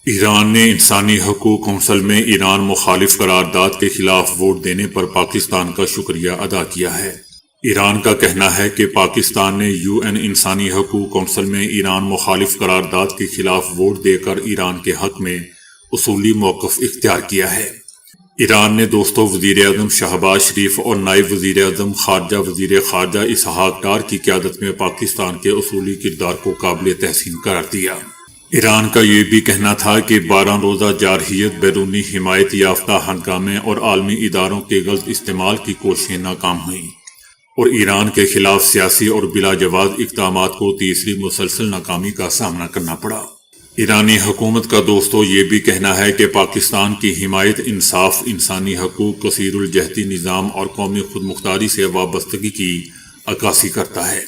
ایران نے انسانی حقوق کونسل میں ایران مخالف قرارداد کے خلاف ووٹ دینے پر پاکستان کا شکریہ ادا کیا ہے۔ ایران کا کہنا ہے کہ پاکستان نے UN انسانی حقوق کونسل میں ایران مخالف قرارداد کے خلاف ووٹ دے کر ایران کے حق میں اصولی موقف اختیار کیا ہے۔ ایران نے وزیر اعظم شہباز شریف اور نائب وزیر اعظم وزیر خارجہ اسحاق ڈار کی قیادت میں پاکستان کے اصولی کردار کو قابل تحسین قرار دیا۔ ایران کا یہ بھی کہنا تھا کہ 12 روزہ جارحیت، بیرونی حمایت یافتہ ہنگامے اور عالمی اداروں کے غلط استعمال کی کوششیں ناکام ہوئیں اور ایران کے خلاف سیاسی اور بلا جواز اقدامات کو تیسری مسلسل ناکامی کا سامنا کرنا پڑا۔ ایرانی حکومت کا یہ بھی کہنا ہے کہ پاکستان کی حمایت انصاف، انسانی حقوق، کثیر الجہتی نظام اور قومی خود مختاری سے وابستگی کی عکاسی کرتا ہے۔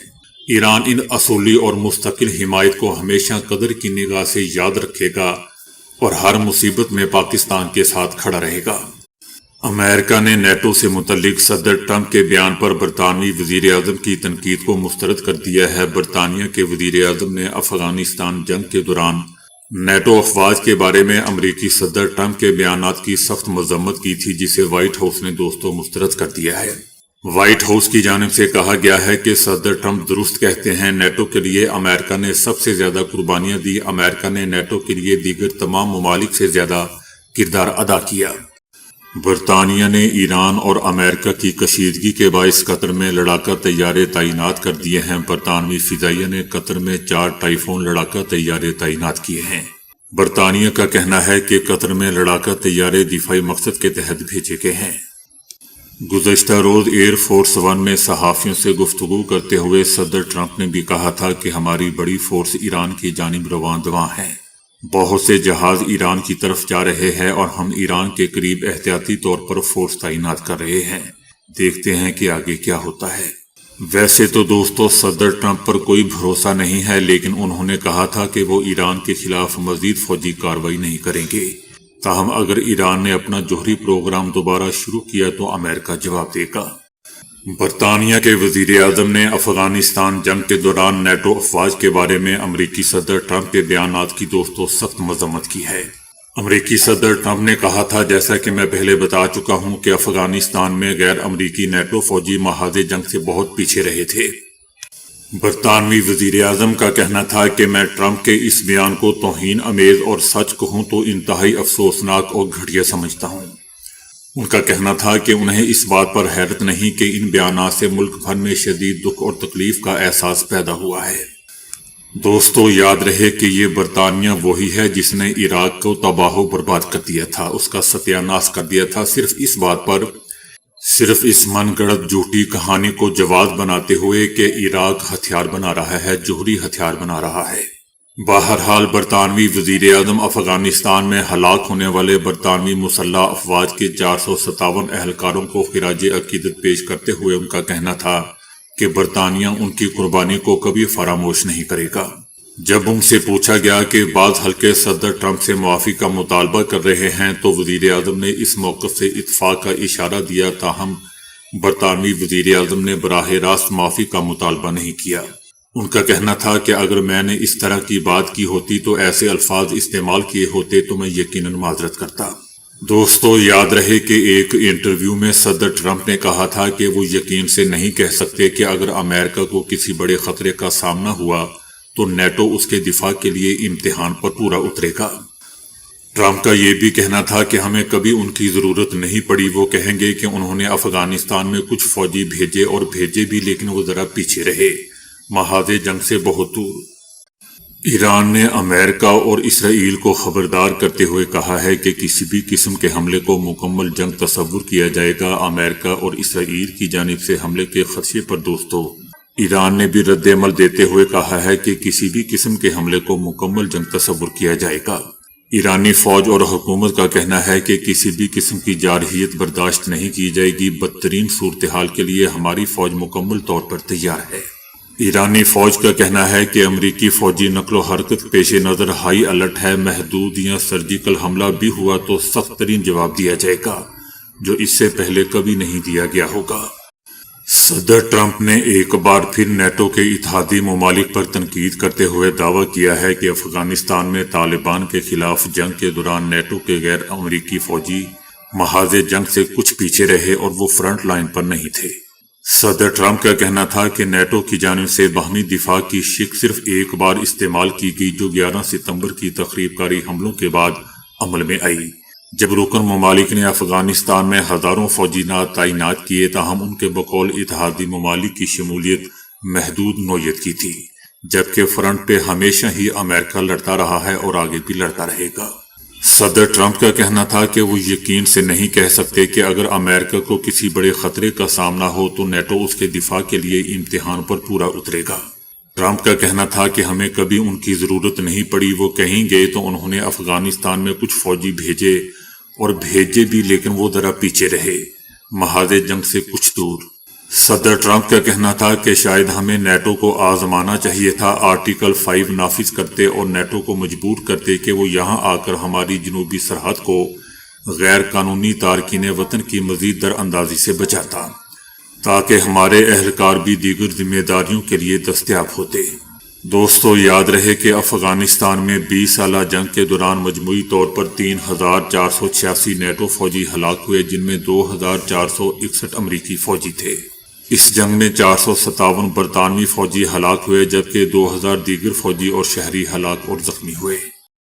ایران ان اصولی اور مستقل حمایت کو ہمیشہ قدر کی نگاہ سے یاد رکھے گا اور ہر مصیبت میں پاکستان کے ساتھ کھڑا رہے گا۔ امریکہ نے نیٹو سے متعلق صدر ٹرمپ کے بیان پر برطانوی وزیر اعظم کی تنقید کو مسترد کر دیا ہے۔ برطانیہ کے وزیر اعظم نے افغانستان جنگ کے دوران نیٹو افواج کے بارے میں امریکی صدر ٹرمپ کے بیانات کی سخت مذمت کی تھی، جسے وائٹ ہاؤس نے مسترد کر دیا ہے۔ وائٹ ہاؤس کی جانب سے کہا گیا ہے کہ صدر ٹرمپ درست کہتے ہیں، نیٹو کے لیے امریکہ نے سب سے زیادہ قربانیاں دی۔ امریکہ نے نیٹو کے لیے دیگر تمام ممالک سے زیادہ کردار ادا کیا۔ برطانیہ نے ایران اور امریکہ کی کشیدگی کے باعث قطر میں لڑاکا طیارے تعینات کر دیے ہیں۔ برطانوی فضائیہ نے قطر میں 4 ٹائفون لڑاکا طیارے تعینات کیے ہیں۔ برطانیہ کا کہنا ہے کہ قطر میں لڑاکا طیارے دفاعی مقصد کے تحت بھیجے گئے ہیں۔ گزشتہ روز ایئر فورس 1 میں صحافیوں سے گفتگو کرتے ہوئے صدر ٹرمپ نے بھی کہا تھا کہ ہماری بڑی فورس ایران کی جانب رواں دواں ہے۔ بہت سے جہاز ایران کی طرف جا رہے ہیں اور ہم ایران کے قریب احتیاطی طور پر فورس تعینات کر رہے ہیں۔ دیکھتے ہیں کہ آگے کیا ہوتا ہے۔ ویسے تو صدر ٹرمپ پر کوئی بھروسہ نہیں ہے، لیکن انہوں نے کہا تھا کہ وہ ایران کے خلاف مزید فوجی کارروائی نہیں کریں گے۔ تاہم اگر ایران نے اپنا جوہری پروگرام دوبارہ شروع کیا تو امریکہ جواب دے گا۔ برطانیہ کے وزیر اعظم نے افغانستان جنگ کے دوران نیٹو افواج کے بارے میں امریکی صدر ٹرمپ کے بیانات کی سخت مذمت کی ہے۔ امریکی صدر ٹرمپ نے کہا تھا، جیسا کہ میں پہلے بتا چکا ہوں، کہ افغانستان میں غیر امریکی نیٹو فوجی محاذ جنگ سے بہت پیچھے رہے تھے۔ برطانوی وزیر اعظم کا کہنا تھا کہ میں ٹرمپ کے اس بیان کو توہین آمیز اور سچ کہوں تو انتہائی افسوسناک اور گھٹیا سمجھتا ہوں۔ ان کا کہنا تھا کہ انہیں اس بات پر حیرت نہیں کہ ان بیانات سے ملک بھر میں شدید دکھ اور تکلیف کا احساس پیدا ہوا ہے۔ یاد رہے کہ یہ برطانیہ وہی ہے جس نے عراق کو تباہ و برباد کر دیا تھا، اس کا ستیہ ناش کر دیا تھا، صرف اس بات پر، صرف اس من گڑت جھوٹی کہانی کو جواز بناتے ہوئے کہ عراق ہتھیار بنا رہا ہے، جوہری ہتھیار بنا رہا ہے۔ بہرحال برطانوی وزیر اعظم افغانستان میں ہلاک ہونے والے برطانوی مسلح افواج کے 457 اہلکاروں کو خراج عقیدت پیش کرتے ہوئے ان کا کہنا تھا کہ برطانیہ ان کی قربانی کو کبھی فراموش نہیں کرے گا۔ جب ان سے پوچھا گیا کہ بعض حلقے صدر ٹرمپ سے معافی کا مطالبہ کر رہے ہیں تو وزیر اعظم نے اس موقف سے اتفاق کا اشارہ دیا، تاہم برطانوی وزیر اعظم نے براہ راست معافی کا مطالبہ نہیں کیا۔ ان کا کہنا تھا کہ اگر میں نے اس طرح کی بات کی ہوتی تو ایسے الفاظ استعمال کیے ہوتے تو میں یقیناً معذرت کرتا۔ یاد رہے کہ ایک انٹرویو میں صدر ٹرمپ نے کہا تھا کہ وہ یقین سے نہیں کہہ سکتے کہ اگر امریکہ کو کسی بڑے خطرے کا سامنا ہوا تو نیٹو اس کے دفاع کے لیے امتحان پر پورا اترے گا۔ ٹرمپ کا یہ بھی کہنا تھا کہ ہمیں کبھی ان کی ضرورت نہیں پڑی، وہ کہیں گے کہ انہوں نے افغانستان میں کچھ فوجی بھیجے اور بھیجے بھی، لیکن وہ ذرا پیچھے رہے، محاذ جنگ سے بہت دور۔ ایران نے امریکہ اور اسرائیل کو خبردار کرتے ہوئے کہا ہے کہ کسی بھی قسم کے حملے کو مکمل جنگ تصور کیا جائے گا۔ امریکہ اور اسرائیل کی جانب سے حملے کے خدشے پر ایران نے بھی رد عمل دیتے ہوئے کہا ہے کہ کسی بھی قسم کے حملے کو مکمل جنگ تصور کیا جائے گا۔ ایرانی فوج اور حکومت کا کہنا ہے کہ کسی بھی قسم کی جارحیت برداشت نہیں کی جائے گی۔ بدترین صورتحال کے لیے ہماری فوج مکمل طور پر تیار ہے۔ ایرانی فوج کا کہنا ہے کہ امریکی فوجی نقل و حرکت پیش نظر ہائی الرٹ ہے، محدود یا سرجیکل حملہ بھی ہوا تو سخت ترین جواب دیا جائے گا، جو اس سے پہلے کبھی نہیں دیا گیا ہوگا۔ صدر ٹرمپ نے ایک بار پھر نیٹو کے اتحادی ممالک پر تنقید کرتے ہوئے دعویٰ کیا ہے کہ افغانستان میں طالبان کے خلاف جنگ کے دوران نیٹو کے غیر امریکی فوجی محاذ جنگ سے کچھ پیچھے رہے اور وہ فرنٹ لائن پر نہیں تھے۔ صدر ٹرمپ کا کہنا تھا کہ نیٹو کی جانب سے باہمی دفاع کی شق صرف ایک بار استعمال کی گئی، جو 11 ستمبر کی تخریب کاری حملوں کے بعد عمل میں آئی، جب رکن ممالک نے افغانستان میں ہزاروں فوجی تعینات کیے، تاہم ان کے بقول اتحادی ممالک کی شمولیت محدود نوعیت کی تھی، جبکہ فرنٹ پہ ہمیشہ ہی امریکہ لڑتا رہا ہے اور آگے بھی لڑتا رہے گا۔ صدر ٹرمپ کا کہنا تھا کہ وہ یقین سے نہیں کہہ سکتے کہ اگر امریکہ کو کسی بڑے خطرے کا سامنا ہو تو نیٹو اس کے دفاع کے لیے امتحان پر پورا اترے گا۔ ٹرمپ کا کہنا تھا کہ ہمیں کبھی ان کی ضرورت نہیں پڑی، وہ کہیں گے تو انہوں نے افغانستان میں کچھ فوجی بھیجے اور بھیجے بھی، لیکن وہ ذرا پیچھے رہے، محاذ جنگ سے کچھ دور۔ صدر ٹرمپ کا کہنا تھا کہ شاید ہمیں نیٹو کو آزمانا چاہیے تھا، آرٹیکل 5 نافذ کرتے اور نیٹو کو مجبور کرتے کہ وہ یہاں آ کر ہماری جنوبی سرحد کو غیر قانونی تارکین وطن کی مزید در اندازی سے بچاتا، تاکہ ہمارے اہلکار بھی دیگر ذمہ داریوں کے لیے دستیاب ہوتے۔ دوستو، یاد رہے کہ افغانستان میں 20 سالہ جنگ کے دوران مجموعی طور پر 3486 نیٹو فوجی ہلاک ہوئے، جن میں 2461 امریکی فوجی تھے۔ اس جنگ میں 457 برطانوی فوجی ہلاک ہوئے، جبکہ 2000 دیگر فوجی اور شہری ہلاک اور زخمی ہوئے۔